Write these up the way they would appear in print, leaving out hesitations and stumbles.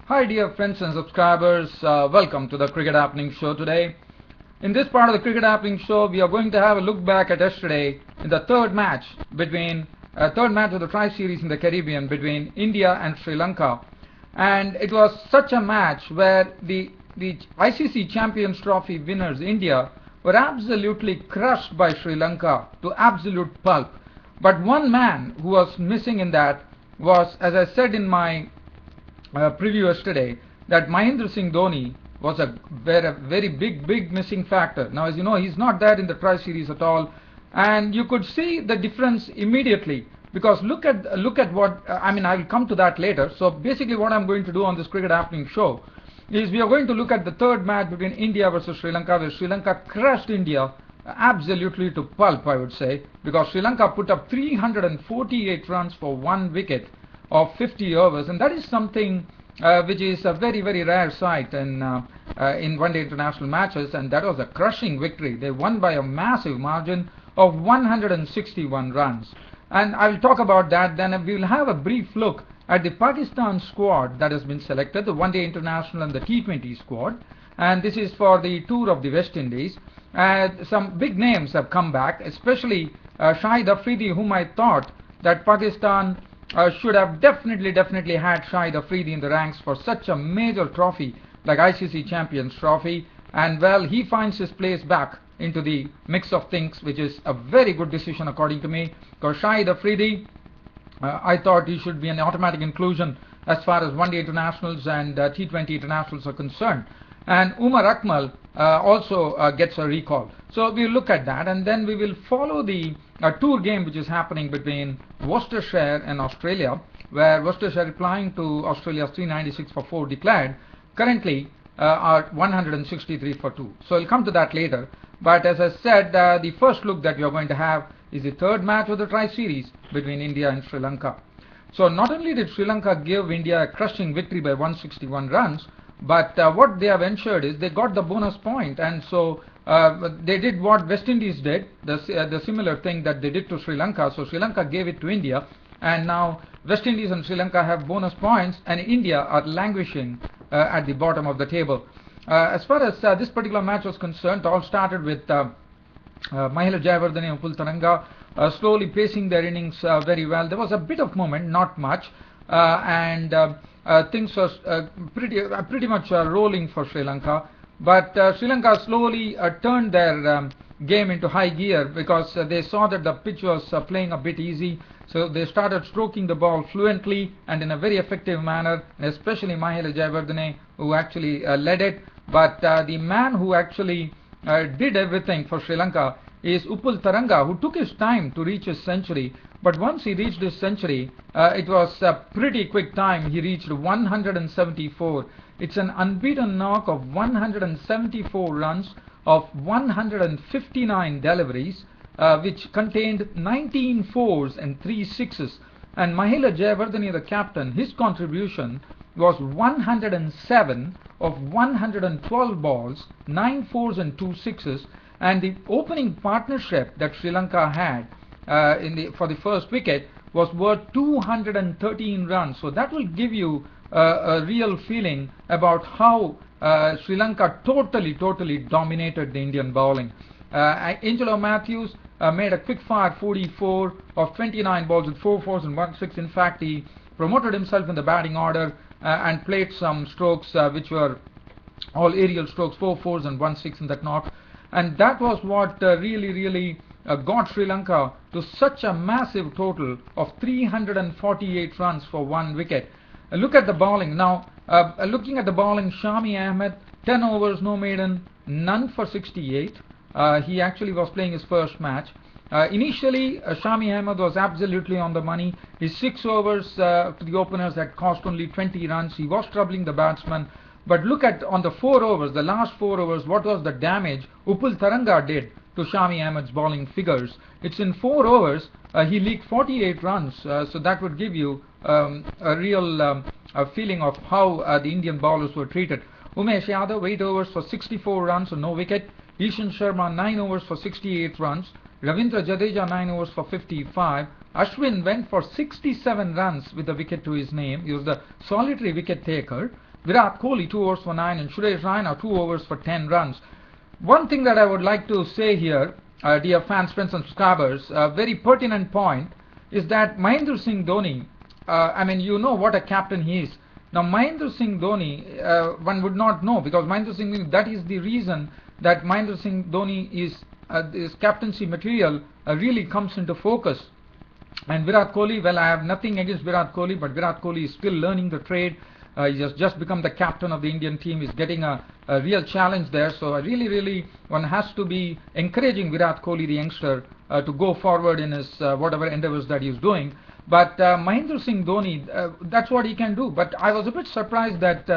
Hi dear friends and subscribers, welcome to the Cricket Happening Show today. In this part of the Cricket Happening Show, we are going to have a look back at yesterday in the third match of the Tri-Series in the Caribbean between India and Sri Lanka. And it was such a match where the ICC Champions Trophy winners India were absolutely crushed by Sri Lanka to absolute pulp. But one man who was missing in that was, as I said in my preview yesterday, that Mahendra Singh Dhoni was a very big missing factor. Now, as you know, he's not there in the Tri-Series at all, and you could see the difference immediately, because look at what I mean. I will come to that later. So basically what I'm going to do on this Cricket Happening Show is we are going to look at the third match between India versus Sri Lanka, where Sri Lanka crushed India absolutely to pulp, I would say, because Sri Lanka put up 348 runs for 1 wicket of 50 overs, and that is something which is a very rare sight in one-day international matches, and that was a crushing victory. They won by a massive margin of 161 runs, and I will talk about that. Then we will have a brief look at the Pakistan squad that has been selected, the one-day international and the T20 squad, and this is for the tour of the West Indies. Some big names have come back, especially Shahid Afridi, whom I thought that Pakistan should have definitely had Shahid Afridi in the ranks for such a major trophy like ICC Champions Trophy, and well, he finds his place back into the mix of things, which is a very good decision according to me, because Shahid Afridi, I thought he should be an automatic inclusion as far as one-day internationals and T20 internationals are concerned. And Umar Akmal also gets a recall. So we'll look at that, and then we will follow the tour game which is happening between Worcestershire and Australia, where Worcestershire, replying to Australia's 396 for 4 declared, currently are 163 for 2. So we'll come to that later. But as I said, the first look that we are going to have is the third match of the Tri-Series between India and Sri Lanka. So not only did Sri Lanka give India a crushing victory by 161 runs, but what they have ensured is they got the bonus point, and so they did what West Indies did, the similar thing that they did to Sri Lanka. So Sri Lanka gave it to India, and now West Indies and Sri Lanka have bonus points, and India are languishing at the bottom of the table. As far as this particular match was concerned, it all started with Mahela Jayawardene and Tharanga slowly pacing their innings very well. There was a bit of movement, not much, and things were pretty much rolling for Sri Lanka. But Sri Lanka slowly turned their game into high gear, because they saw that the pitch was playing a bit easy. So they started stroking the ball fluently and in a very effective manner, and especially Mahela Jayawardene, who actually led it. But the man who actually did everything for Sri Lanka is Tharanga, who took his time to reach his century. But once he reached his century, it was a pretty quick time. He reached 174. It's an unbeaten knock of 174 runs of 159 deliveries, which contained 19 fours and 3 sixes. And Mahela Jayawardene, the captain, his contribution was 107 of 112 balls, 9 fours and 2 sixes, and the opening partnership that Sri Lanka had for the first wicket was worth 213 runs. So that will give you a real feeling about how Sri Lanka totally dominated the Indian bowling. Angelo Matthews made a quick fire 44 of 29 balls with 4 fours and 1 six. In fact, he promoted himself in the batting order and played some strokes which were all aerial strokes, 4 fours and 1 six in that knock. And that was what really got Sri Lanka to such a massive total of 348 runs for 1 wicket. Look at the bowling. Now, looking at the bowling, Shami Ahmed, 10 overs, no maiden, none for 68. He actually was playing his first match. Initially, Shami Ahmed was absolutely on the money. His 6 overs to the openers had cost only 20 runs. He was troubling the batsman. But look at on the 4 overs, the last 4 overs, what was the damage Tharanga did to Shami Ahmed's bowling figures. It's in 4 overs, he leaked 48 runs, so that would give you a real feeling of how the Indian bowlers were treated. Umesh Yadav, 8 overs for 64 runs and no wicket. Ishan Sharma, 9 overs for 68 runs. Ravindra Jadeja, 9 overs for 55. Ashwin went for 67 runs with a wicket to his name. He was the solitary wicket taker. Virat Kohli 2 overs for 9 and Suresh Raina 2 overs for 10 runs. One thing that I would like to say here, dear fans, friends and subscribers, a very pertinent point is that Mahendra Singh Dhoni, I mean, you know what a captain he is. Now Mahendra Singh Dhoni, one would not know, because Mahendra Singh Dhoni, that is the reason that Mahendra Singh Dhoni is his captaincy material really comes into focus. And Virat Kohli, well, I have nothing against Virat Kohli, but Virat Kohli is still learning the trade. He has just become the captain of the Indian team. He's getting a real challenge there. So really, one has to be encouraging Virat Kohli, the youngster, to go forward in his whatever endeavors that he's doing. But Mahendra Singh Dhoni, that's what he can do. But I was a bit surprised that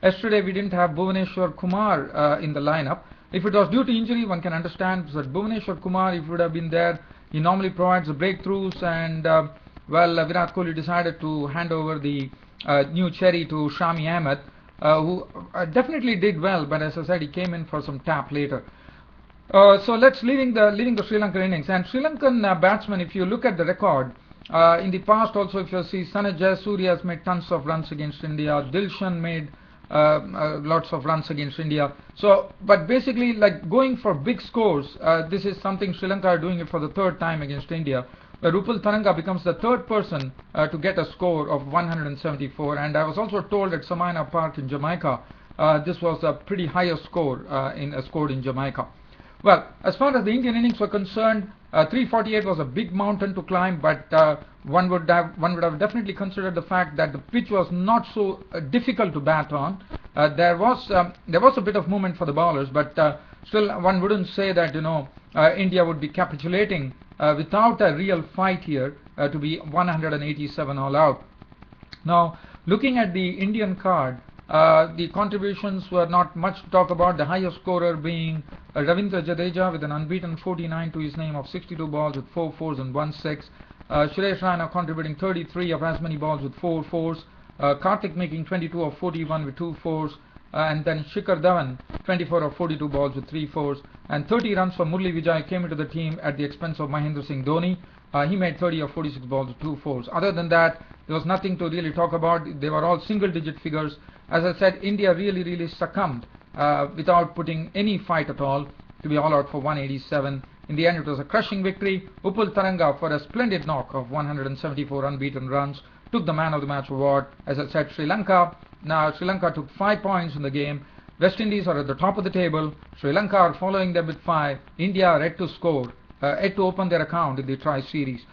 yesterday we didn't have Bhuvaneshwar Kumar in the lineup. If it was due to injury, one can understand that Bhuvaneshwar Kumar, if he would have been there, he normally provides the breakthroughs, and Virat Kohli decided to hand over the new cherry to Shami Ahmed, who definitely did well, but as I said, he came in for some tap later. So let's leaving the Sri Lankan innings, and Sri Lankan batsmen, if you look at the record, in the past also, if you see, Sanat Jayasuriya has made tons of runs against India, Dilshan made lots of runs against India. So, but basically, like going for big scores, this is something Sri Lanka are doing it for the third time against India, where Tharanga becomes the third person to get a score of 174. And I was also told at Samaina Park in Jamaica, this was a pretty higher score scored in Jamaica. Well, as far as the Indian innings were concerned, 348 was a big mountain to climb, but one would have definitely considered the fact that the pitch was not so difficult to bat on. There was a bit of movement for the bowlers, but still one wouldn't say that India would be capitulating without a real fight here to be 187 all out. Now, looking at the Indian card, the contributions were not much to talk about, the highest scorer being Ravindra Jadeja with an unbeaten 49 to his name of 62 balls with 4 fours and 1 6. Suresh Raina contributing 33 of as many balls with 4 fours. Karthik making 22 of 41 with 2 fours. And then Shikhar Dhawan 24 of 42 balls with 3 fours. And 30 runs for Murli Vijay came into the team at the expense of Mahendra Singh Dhoni. He made 30 of 46 balls with 2 fours. Other than that, there was nothing to really talk about. They were all single-digit figures. As I said, India really succumbed without putting any fight at all to be all out for 187. In the end, it was a crushing victory. Tharanga, for a splendid knock of 174 unbeaten runs, took the Man of the Match award. As I said, Sri Lanka took 5 points in the game. West Indies are at the top of the table. Sri Lanka are following them with 5. India are yet to score, yet to open their account in the Tri-Series.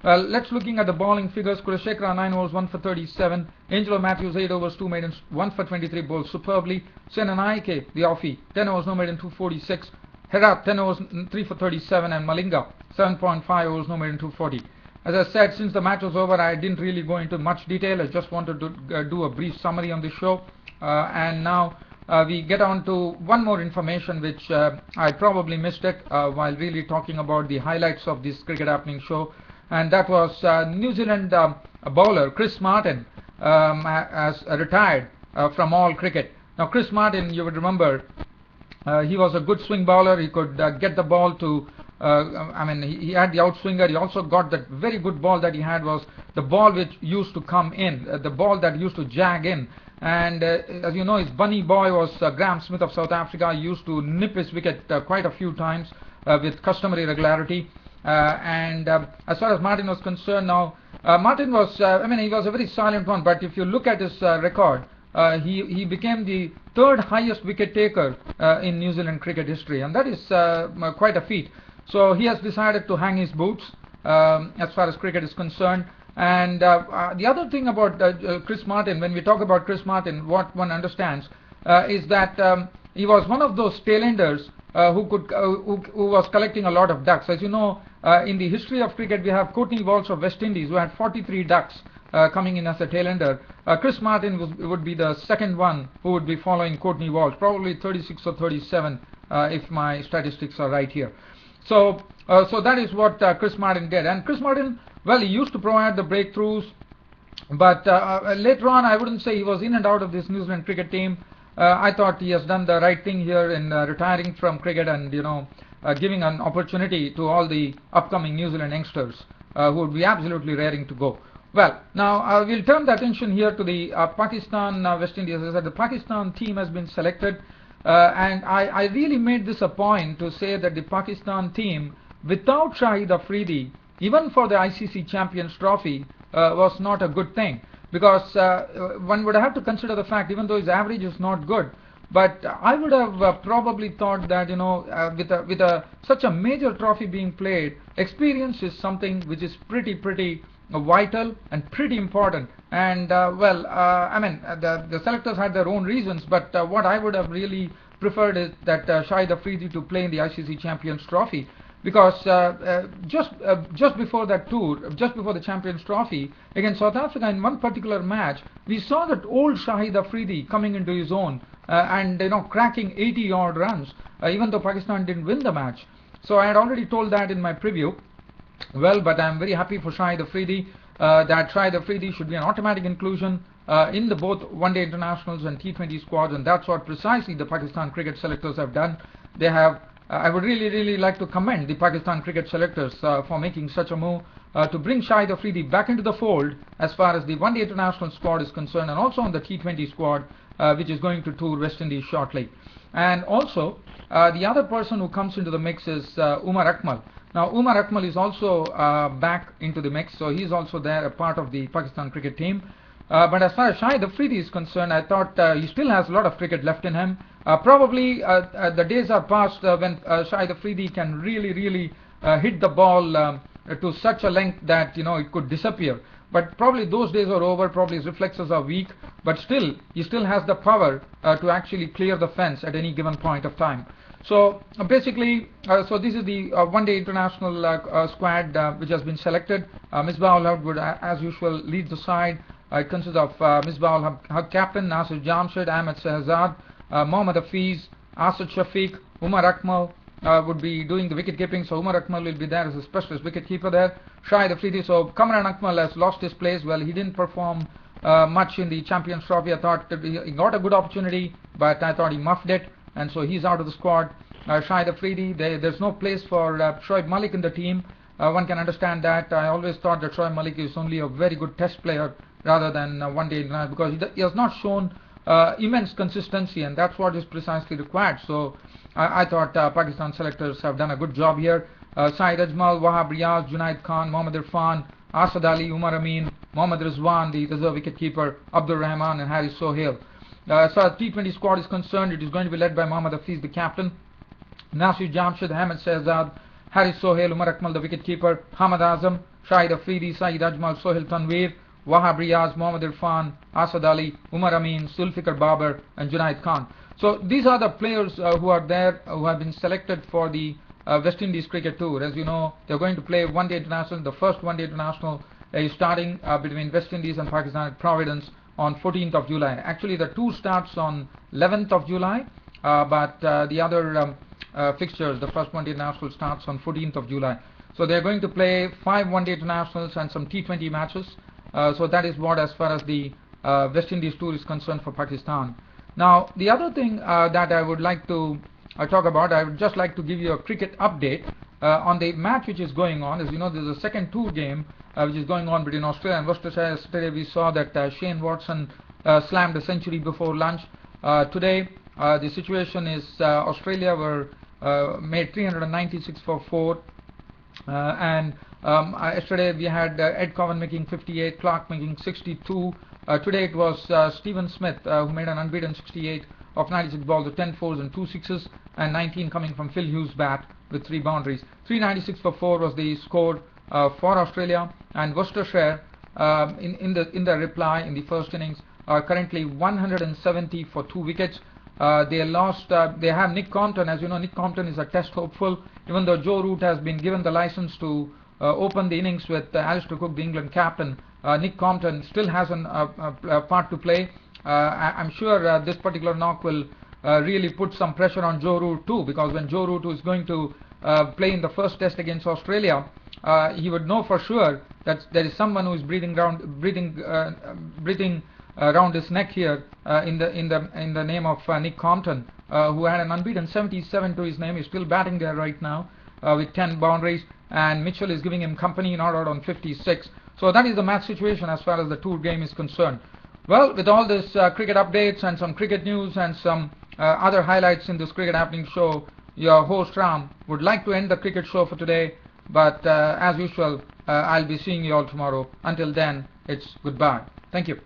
Let's looking at the bowling figures. Kulashekara 9 overs 1 for 37. Angelo Matthews 8 overs 2 maidens 1 for 23, bowled superbly. Senanaike, the offie, 10 overs no maiden 246. Herat 10 overs 3 for 37, and Malinga 7.5 overs no maiden 240. As I said, since the match was over, I didn't really go into much detail. I just wanted to do a brief summary on the show, and now we get on to one more information which I probably missed it while really talking about the highlights of this Cricket Happening show. And that was New Zealand bowler Chris Martin has retired from all cricket. Now Chris Martin, you would remember, he was a good swing bowler. He could get the ball to, he had the outswinger. He also got that very good ball that he had was the ball which used to come in, the ball that used to jag in. And as you know, his bunny boy was Graham Smith of South Africa. He used to nip his wicket quite a few times with customary regularity. As far as Martin was concerned, now Martin was, he was a very silent one, but if you look at his record, he became the third highest wicket taker in New Zealand cricket history, and that is quite a feat. So he has decided to hang his boots as far as cricket is concerned. And the other thing about Chris Martin, when we talk about Chris Martin, what one understands is that he was one of those tailenders who was collecting a lot of ducks. As you know, in the history of cricket, we have Courtney Walsh of West Indies, who had 43 ducks coming in as a tailender. Chris Martin would be the second one who would be following Courtney Walsh, probably 36 or 37 if my statistics are right here. So that is what Chris Martin did. And Chris Martin, well, he used to provide the breakthroughs, but later on, I wouldn't say he was in and out of this New Zealand cricket team. I thought he has done the right thing here in retiring from cricket and giving an opportunity to all the upcoming New Zealand youngsters who would be absolutely raring to go. Well, now we'll turn the attention here to the Pakistan West Indies. As I said, the Pakistan team has been selected, and I really made this a point to say that the Pakistan team, without Shahid Afridi, even for the ICC Champions Trophy, was not a good thing, because one would have to consider the fact, even though his average is not good, but I would have probably thought that, you know, with such a major trophy being played, experience is something which is pretty vital and pretty important. And well, I mean, the selectors had their own reasons, but what I would have really preferred is that Shahid Afridi to play in the ICC Champions Trophy, because just before that tour, just before the Champions Trophy against South Africa, in one particular match, we saw that old Shahid Afridi coming into his own and, you know, cracking 80 odd runs, even though Pakistan didn't win the match. So I had already told that in my preview. Well, but I'm very happy for Shahid Afridi, that Shahid Afridi should be an automatic inclusion in the both one-day internationals and T20 squads, and that's what precisely the Pakistan cricket selectors have done. They have I would really like to commend the Pakistan cricket selectors for making such a move to bring Shahid Afridi back into the fold as far as the one-day international squad is concerned, and also on the T20 squad, which is going to tour West Indies shortly. And also, the other person who comes into the mix is Umar Akmal. Now, Umar Akmal is also back into the mix, so he's also there, a part of the Pakistan cricket team. But as far as Shahid Afridi is concerned, I thought he still has a lot of cricket left in him. Probably the days are past when Shahid Afridi can really hit the ball to such a length that, you know, it could disappear. But probably those days are over. Probably his reflexes are weak, but still he still has the power to actually clear the fence at any given point of time. So basically, so this is the one-day international squad which has been selected. Misbah-ul-Haq would, as usual, lead the side. It consists of Misbah-ul-Haq captain, Nasir Jamshid, Ahmed Shehzad, Mohammad Hafiz, Asad Shafiq, Umar Akmal would be doing the wicket keeping. So Umar Akmal will be there as a specialist wicket keeper there. Shahid Afridi. So Kamran Akmal has lost his place. Well, he didn't perform much in the Champions Trophy. I thought that he got a good opportunity, but I thought he muffed it, and so he's out of the squad. Shahid Afridi, there's no place for Shoaib Malik in the team. One can understand that. I always thought that Shoaib Malik is only a very good test player rather than one-day international, because he has not shown immense consistency, and that's what is precisely required. So I thought Pakistan selectors have done a good job here. Saeed Ajmal, Wahab Riaz, Junaid Khan, Mohammad Irfan, Asad Ali, Umar Amin, Mohammad Rizwan, the reserve wicketkeeper, Abdur Rahman, and Haris Sohail. As far as T20 squad is concerned, it is going to be led by Mohammad Hafiz, the captain, Nasir Jamshid, Ahmed Shehzad, Haris Sohail, Umar Akmal, the wicketkeeper, Hamad Azam, Shahid Afridi, Saeed Ajmal, Sohail Tanveer, Wahab Riaz, Mohammad Irfan, Asad Ali, Umar Amin, Zulfikar Babar, and Junaid Khan. So these are the players who are there, who have been selected for the West Indies cricket tour. As you know, they're going to play one-day international. The first one-day international is starting between West Indies and Pakistan at Providence on 14th of July. Actually, the tour starts on 11th of July, but the other fixtures, the first one-day international starts on 14th of July. So they're going to play 5 one-day internationals and some T20 matches. So that is what, as far as the West Indies tour is concerned for Pakistan. Now, the other thing that I would like to talk about, I would just like to give you a cricket update on the match which is going on. As you know, there's a second tour game which is going on between Australia and Worcestershire. Yesterday we saw that Shane Watson slammed a century before lunch. Today the situation is Australia were made 396 for 4, and yesterday we had Ed Cowan making 58, Clark making 62. Today it was Stephen Smith who made an unbeaten 68 of 96 balls with 10 fours and 2 sixes, and 19 coming from Phil Hughes' bat with 3 boundaries. 396 for 4 was the score for Australia, and Worcestershire in the reply in the first innings are currently 170 for 2 wickets. They lost. They have Nick Compton. As you know, Nick Compton is a test hopeful. Even though Joe Root has been given the license to open the innings with Alistair Cook, the England captain, Nick Compton still has a part to play. I'm sure this particular knock will really put some pressure on Joe Root too, because when Joe Root is going to play in the first test against Australia, he would know for sure that there is someone who is breathing around his neck here in the name of Nick Compton, who had an unbeaten 77 to his name. He's still batting there right now with 10 boundaries, and Mitchell is giving him company, not out on 56. So that is the match situation as far as the tour game is concerned. Well, with all this cricket updates and some cricket news and some other highlights in this Cricket Happening show, your host Ram would like to end the cricket show for today, but as usual, I'll be seeing you all tomorrow. Until then, it's goodbye. Thank you.